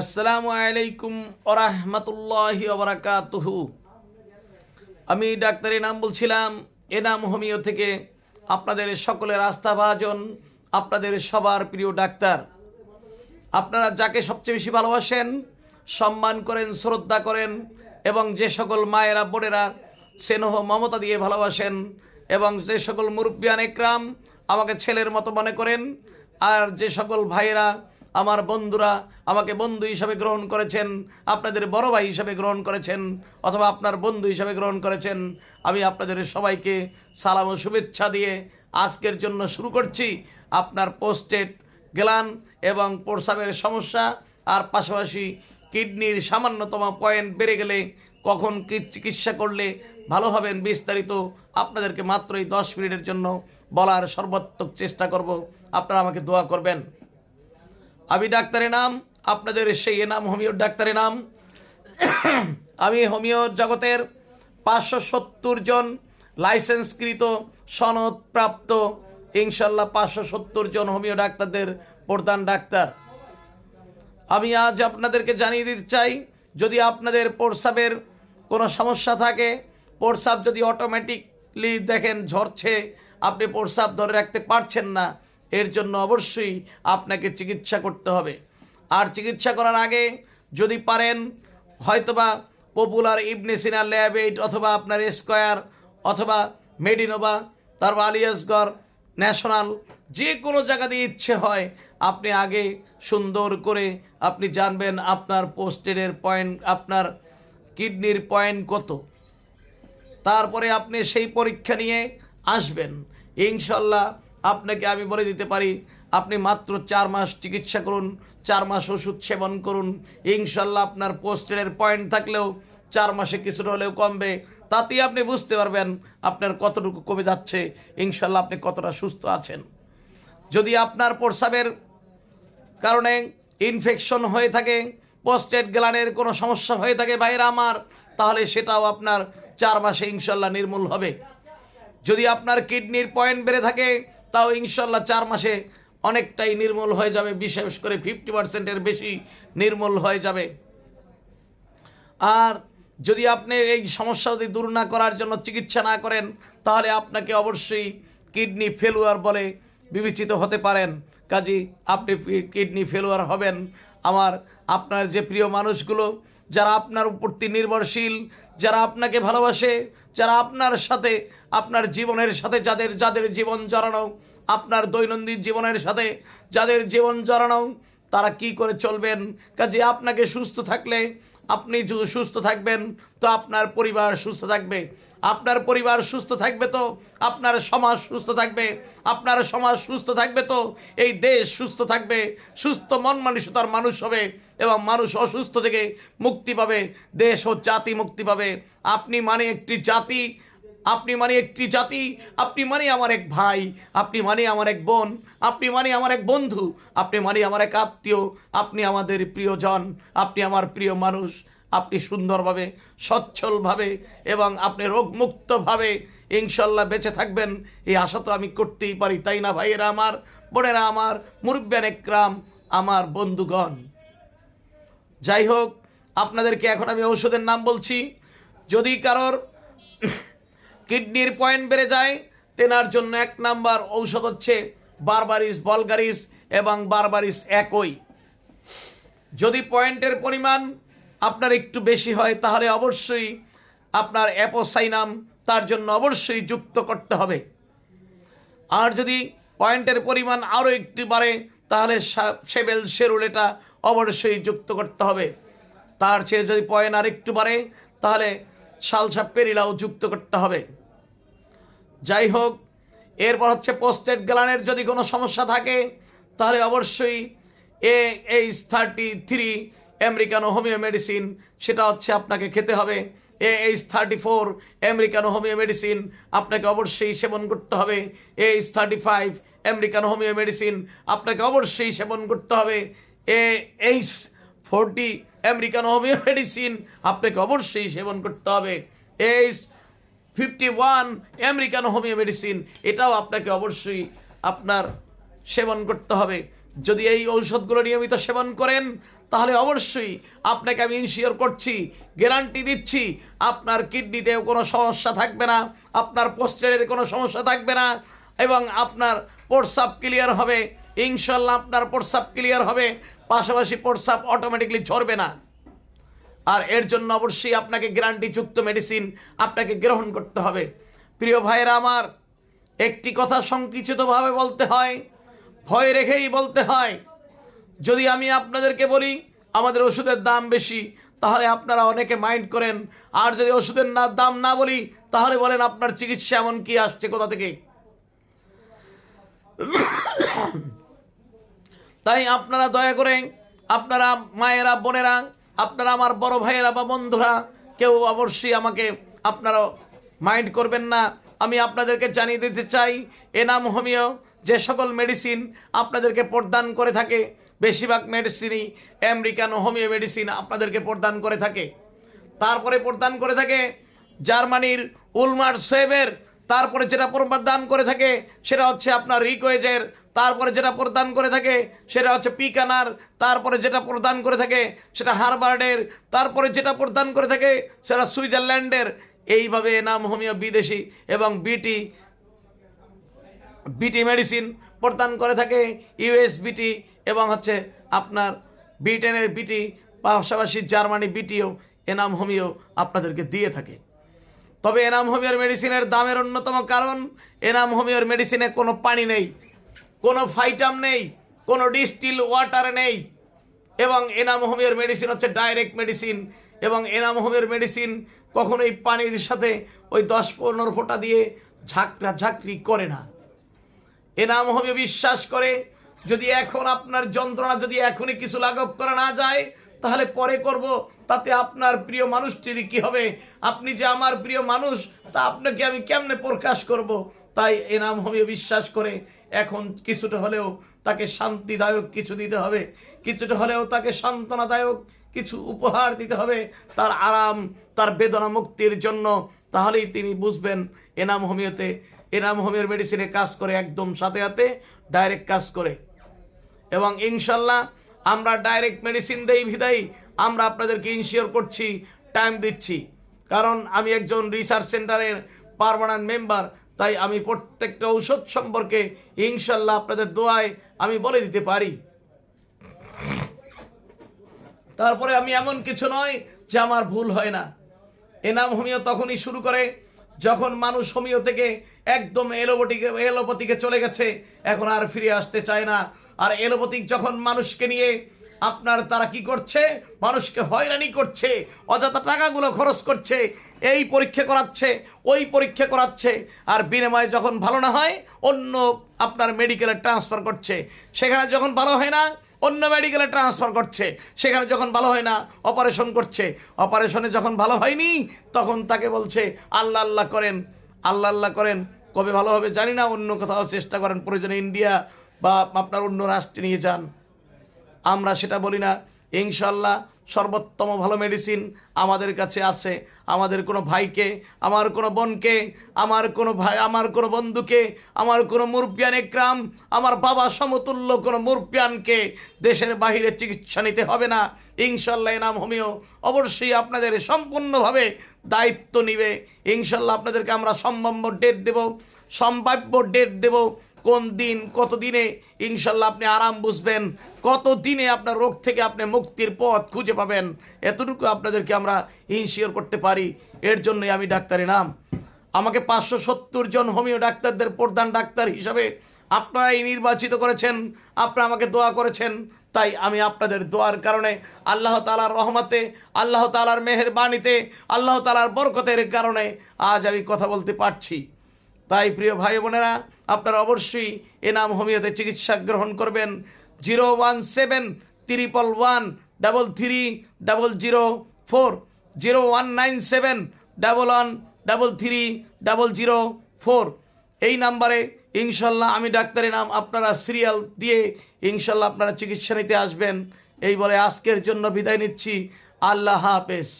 আসসালামু আলাইকুম ওয়া রাহমাতুল্লাহি ওয়া বারাকাতুহু। আমি ডাক্তারের নাম বলছিলাম এনাম হোমিও থেকে। আপনাদের সকলের আস্থাভাজন, আপনাদের সবার প্রিয় ডাক্তার। আপনারা যাকে সবচেয়ে বেশি ভালোবাসেন, সম্মান করেন, শ্রদ্ধা করেন এবং যে সকল মায়েরা বোনেরা স্নেহ মমতা দিয়ে ভালোবাসেন এবং যে সকল মুরব্বিয়ান একরাম আমাকে ছেলের মতো মনে করেন, আর যে সকল ভাইয়েরা আমার বন্ধুরা আমাকে বন্ধু হিসাবে গ্রহণ করেছেন, আপনাদের বড় ভাই হিসাবে গ্রহণ করেছেন অথবা আপনার বন্ধু হিসাবে গ্রহণ করেছেন, আমি আপনাদের সবাইকে সালাম ও শুভেচ্ছা দিয়ে আজকের জন্য শুরু করছি। আপনার পোস্টেড গ্ল্যান্ড এবং প্রস্রাবের সমস্যা আর পাশাপাশি কিডনির সামান্যতম পয়েন্ট বেড়ে গেলে কখন কি চিকিৎসা করলে ভালো হবেন, বিস্তারিত আপনাদেরকে মাত্র এই 10 মিনিটের জন্য বলার সর্বাত্মক চেষ্টা করব। আপনারা আমাকে দোয়া করবেন। আমি ডাক্তারের নাম, আপনাদের সেই এনাম হোমিওর ডাক্তারের নাম। আমি হোমিও জগতের 570 জন লাইসেন্সকৃত সনদপ্রাপ্ত ইনশাল্লাহ 570 জন হোমিও ডাক্তারদের প্রধান ডাক্তার। আমি আজ আপনাদেরকে জানিয়ে দিতে চাই, যদি আপনাদের প্রস্রাবের কোনো সমস্যা থাকে, প্রস্রাব যদি অটোমেটিকলি দেখেন ঝরছে, আপনি প্রস্রাব ধরে রাখতে পারছেন না, এর জন্য অবশ্যই আপনাকে চিকিৎসা করতে হবে। আর চিকিৎসা করার আগে যদি পারেন হয়তোবা পপুলার ইবনে সিনা ল্যাব 8 অথবা আপনার স্কয়ার অথবা মেডিনোভা, তারপর আলিয়াসগড় ন্যাশনাল, যে কোনো জায়গা দিয়ে ইচ্ছে হয় আপনি আগে সুন্দর করে আপনি জানবেন আপনার পোস্টেডের পয়েন্ট, আপনার কিডনির পয়েন্ট কত। তারপরে আপনি সেই পরীক্ষা নিয়ে আসবেন। ইনশাল্লাহ আপনাকে আমি বলে দিতে পারি, আপনি মাত্র 4 মাস চিকিৎসা করুন, 4 মাস ওষুধ সেবন করুন, ইনশাল্লাহ আপনার পোস্টেডের পয়েন্ট থাকলেও 4 মাসে কিছুটা হলেও কমবে। তাতেই আপনি বুঝতে পারবেন আপনার কতটুকু কমে যাচ্ছে, ইনশাল্লাহ আপনি কতটা সুস্থ আছেন। যদি আপনার প্রস্রাবের কারণে ইনফেকশন হয়ে থাকে, পোস্টেড গ্ল্যান্ডের কোনো সমস্যা হয়ে থাকে ভাইরা আমার, তাহলে সেটাও আপনার 4 মাসে ইনশাল্লাহ নির্মূল হবে। যদি আপনার কিডনির পয়েন্ট বেড়ে থাকে, তাও ইনশাল্লাহ 4 মাসে অনেকটাই নির্মূল হয়ে যাবে, বিশেষ করে 50%-এর বেশি নির্মূল হয়ে যাবে। আর যদি আপনি এই সমস্যা যদি দূর না করার জন্য চিকিৎসা না করেন, তাহলে আপনাকে অবশ্যই কিডনি ফেলুয়ার বলে বিবেচিত হতে পারেন। কাজী আপনি কিডনি ফেলুয়ার হবেন। আপনার যে প্রিয় মানুষগুলো যারা আপনার প্রতি নির্ভরশীল, যারা আপনাকে ভালোবাসে, যারা আপনার সাথে আপনার জীবনের সাথে যাদের জীবন জড়ানো, আপনার দৈনন্দিন জীবনের সাথে যাদের জীবন জড়ানো, তারা কি করে চলবেন? কাজে আপনাকে সুস্থ থাকলে, আপনি যদি সুস্থ থাকবেন তো আপনার পরিবার সুস্থ থাকবে, আপনার পরিবার সুস্থ থাকবে তো আপনার সমাজ সুস্থ থাকবে, আপনার সমাজ সুস্থ থাকবে তো এই দেশ সুস্থ থাকবে, সুস্থ মন মানসিকতার মানুষ হবে এবং মানুষ অসুস্থ থেকে মুক্তি পাবে, দেশ ও জাতি মুক্তি পাবে। আপনি মানে একটি জাতি, আপনি মানে একটি জাতি, আপনি মানে আমার এক ভাই, আপনি মানে আমার এক বোন, আপনি মানে আমার এক বন্ধু, আপনি মানে আমার এক আত্মীয়, আপনি আমাদের প্রিয়জন, আপনি আমার প্রিয় মানুষ। আপনি সুন্দরভাবে, সচ্ছলভাবে এবং আপনি রোগমুক্তভাবে ইনশাল্লাহ বেঁচে থাকবেন, এই আশা তো আমি করতেই পারি, তাই না ভাইয়েরা আমার, বোনেরা আমার, মুরব্বিয়ান একরাম, আমার বন্ধুগণ। যাই হোক, আপনাদেরকে এখন আমি ঔষধের নাম বলছি। যদি কারোর কিডনির পয়েন্ট বেড়ে যায়, তেনার জন্য 1 নাম্বার ঔষধ হচ্ছে বারবারিস ভলগারিস এবং বারবারিস একই। যদি পয়েন্টের পরিমাণ আপনার একটু বেশি হয়, তাহলে অবশ্যই আপনার অ্যাপোসাইনাম তার জন্য অবশ্যই যুক্ত করতে হবে। আর যদি পয়েন্টের পরিমাণ আরও একটু বাড়ে, তাহলে সেবেল শেরুল এটা অবশ্যই যুক্ত করতে হবে। তার চেয়ে যদি পয়েন্ট আর একটু বাড়ে, তাহলে সালসা পেরিলাও যুক্ত করতে হবে। যাই হোক, এরপর হচ্ছে পোস্টেড গ্ল্যান্ডের যদি কোনো সমস্যা থাকে, তাহলে অবশ্যই AH33 আমেরিকানো হোমিও মেডিসিন, সেটা হচ্ছে আপনাকে খেতে হবে। AH34 আমেরিকানো হোমিও মেডিসিন আপনাকে অবশ্যই সেবন করতে হবে। AH35 আমেরিকানো হোমিও মেডিসিন আপনাকে অবশ্যই সেবন করতে হবে। AH40 আমেরিকানো হোমিও মেডিসিন আপনাকে অবশ্যই সেবন করতে হবে। AH51 আমেরিকানো হোমিও মেডিসিন এটাও আপনাকে অবশ্যই আপনার সেবন করতে হবে। যদি এই ঔষধগুলো নিয়মিত সেবন করেন তাহলে অবশ্যই আপনাকে আমি ইনশিওর করছি, গ্যারান্টি দিচ্ছি, আপনার কিডনিতেও কোনো সমস্যা থাকবে না, আপনার প্রস্টেটের কোনো সমস্যা থাকবে না, এবং আপনার প্রস্রাব ক্লিয়ার হবে। ইনশাল্লাহ আপনার প্রস্রাব ক্লিয়ার হবে, পাশাপাশি প্রস্রাব অটোমেটিকলি ঝরবে না। আর এর জন্য অবশ্যই আপনাকে গ্যারান্টিযুক্ত মেডিসিন আপনাকে গ্রহণ করতে হবে। প্রিয় ভাইয়েরা আমার, একটি কথা সংকুচিতভাবে বলতে হয়, ভয় রেখেই বলতে হয়। যদি আমি আপনাদেরকে বলি আমাদের ওষুধের দাম বেশি, তাহলে আপনারা অনেকে মাইন্ড করেন, আর যদি ওষুধের দাম না বলি তাহলে বলেন আপনার চিকিৎসা এমন কি আসছে কোথা থেকে। তাই আপনারা দয়া করে, আপনারা মায়েরা, বোনেরা, আপনারা আমার বড় ভাইয়েরা বা বন্ধুরা, কেউ অবশ্যই আমাকে আপনারা মাইন্ড করবেন না। আমি আপনাদেরকে জানিয়ে দিতে চাই, এনাম হোমিও যে সকল মেডিসিন আপনাদেরকে প্রদান করে থাকে, বেশিরভাগ মেডিসিনই আমেরিকান হোমিও মেডিসিন আপনাদেরকে প্রদান করে থাকে। তারপরে প্রদান করে থাকে জার্মানির উলমার সোয়েবের, তারপরে যেটা প্রদান করে থাকে সেটা হচ্ছে আপনার রিকোয়েজের, তারপরে যেটা প্রদান করে থাকে সেটা হচ্ছে পিকানার, তারপরে যেটা প্রদান করে থাকে সেটা হার্ভার্ডের, তারপরে যেটা প্রদান করে থাকে সেটা সুইজারল্যান্ডের। এইভাবে নাম হোমিও বিদেশি এবং বিটি মেডিসিন প্রদান করে থাকে ইউএস বিটি, এবং হচ্ছে আপনার ব্রিটেনের বিটি, পাশাপাশি জার্মানি বিটিও এনাম হোমিও আপনাদেরকে দিয়ে থাকে। তবে এনাম হোমিওর মেডিসিনের দামের অন্যতম কারণ, এনাম হোমিওর মেডিসিনে কোনো পানি নেই, কোনো ফাইটাম নেই, কোনো ডিস্টিল ওয়াটার নেই, এবং এনাম হোমিওর মেডিসিন হচ্ছে ডাইরেক্ট মেডিসিন। এবং এনাম হোমিওর মেডিসিন কখনোই পানির সাথে ওই 10-15 ফোঁটা দিয়ে ঝাঁকড়ি করে না। এনাম হোমিও বিশ্বাস করে যদি এখন আপনার যন্ত্রণা যদি এখনই কিছু লাঘব করা না যায় তাহলে পরে করব, তাতে আপনার প্রিয় মানুষটির কি হবে? আপনি যে আমার প্রিয় মানুষ তা আপনাকে আমি কেমনে প্রকাশ করব? তাই এনাম হোমিও বিশ্বাস করে এখন কিছুটা হলেও তাকে শান্তিদায়ক কিছু দিতে হবে, কিছুটা হলেও তাকে সান্ত্বনাদায়ক কিছু উপহার দিতে হবে, তার আরাম, তার বেদনা মুক্তির জন্য। তাহলেই তিনি বুঝবেন এনাম হোমিওতে, এনাম হোমিওর মেডিসিনে কাজ করে একদম সাথে সাথে ডাইরেক্ট কাজ করে। এবং ইনশাল্লাহ আমরা ডাইরেক্ট মেডিসিন দেই বিদায় আমরা আপনাদেরকে ইনশিওর করছি, টাইম দিচ্ছি, কারণ আমি একজন রিসার্চ সেন্টারের পার্মানেন্ট মেম্বার। তাই আমি প্রত্যেকটা ঔষধ সম্পর্কে ইনশাল্লাহ আপনাদের দোয়ায় আমি বলে দিতে পারি। তারপরে আমি এমন কিছু নয় যে আমার ভুল হয় না। এনাম হোমিও তখনই শুরু করে যখন মানুষ হোমিও থেকে একদম এলোপ্যাথিকে চলে গেছে, এখন আর ফিরে আসতে চায় না। আর এলোপ্যাথিক যখন মানুষকে নিয়ে আপনার তারা কি করছে, মানুষকে হয়রানি করছে, অযথা টাকাগুলো খরচ করছে, এই পরীক্ষা করাচ্ছে, ওই পরীক্ষা করাচ্ছে, আর বিনিময়ে যখন ভালো না হয় অন্য আপনার মেডিকেলে ট্রান্সফার করছে, সেখানে যখন ভালো হয় না অন্য মেডিকেলে ট্রান্সফার করছে, সেখানে যখন ভালো হয় না অপারেশন করছে, অপারেশনে যখন ভালো হয়নি তখন তাকে বলছে আল্লাহ আল্লাহ করেন, আল্লাহ আল্লাহ করেন, কবে ভালো হবে জানি না, অন্য কোথাও চেষ্টা করেন, প্রয়োজনে ইন্ডিয়া বা আপনার অন্য রাষ্ট্রে নিয়ে যান। আমরা সেটা বলি না। ইনশাল্লাহ সর্বোত্তম ভালো মেডিসিন আমাদের কাছে আছে। আমাদের কোনো ভাইকে, আমার কোনো বোনকে, আমার কোনো ভাই, আমার কোনো বন্ধুকে, আমার কোনো মুরব্বিয়ান একরাম, আমার বাবা সমতুল্য কোনো মুরব্বিয়ানকে দেশের বাহিরে চিকিৎসা নিতে হবে না। ইনশাল্লাহ এনাম হোমিও অবশ্যই আপনাদের সম্পূর্ণভাবে দায়িত্ব নিবে। ইনশাল্লাহ আপনাদেরকে আমরা সম্ভাব্য ডেট দেব, কোন দিন কত দিনে ইনশাল্লাহ আপনি আরাম বুঝবেন, কত দিনে আপনার রোগ থেকে আপনি মুক্তির পথ খুঁজে পাবেন, এতটুকু আপনাদেরকে আমরা ইনশিওর করতে পারি। এর জন্যই আমি ডাক্তারের নাম, আমাকে 570 জন হোমিও ডাক্তারদের প্রধান ডাক্তার হিসাবে আপনারাই নির্বাচিত করেছেন, আপনারা আমাকে দোয়া করেছেন। তাই আমি আপনাদের দোয়ার কারণে, আল্লাহ তাআলার রহমতে, আল্লাহ তাআলার মেহেরবানিতে, আল্লাহ তাআলার বরকতের কারণে আজ আমি কথা বলতে পারছি। তাই প্রিয় ভাই বোনেরা, আপনারা অবশ্যই এনাম হোমিওতে চিকিৎসা গ্রহণ করবেন। 017-111-33-004, 0197-11-33-004 এই নাম্বারে ইনশাল্লাহ আমি ডাক্তারের নাম আপনারা সিরিয়াল দিয়ে ইনশাল্লাহ আপনারা চিকিৎসা নিতে আসবেন। এই বলে আজকের জন্য বিদায় নিচ্ছি। আল্লাহ হাফেজ।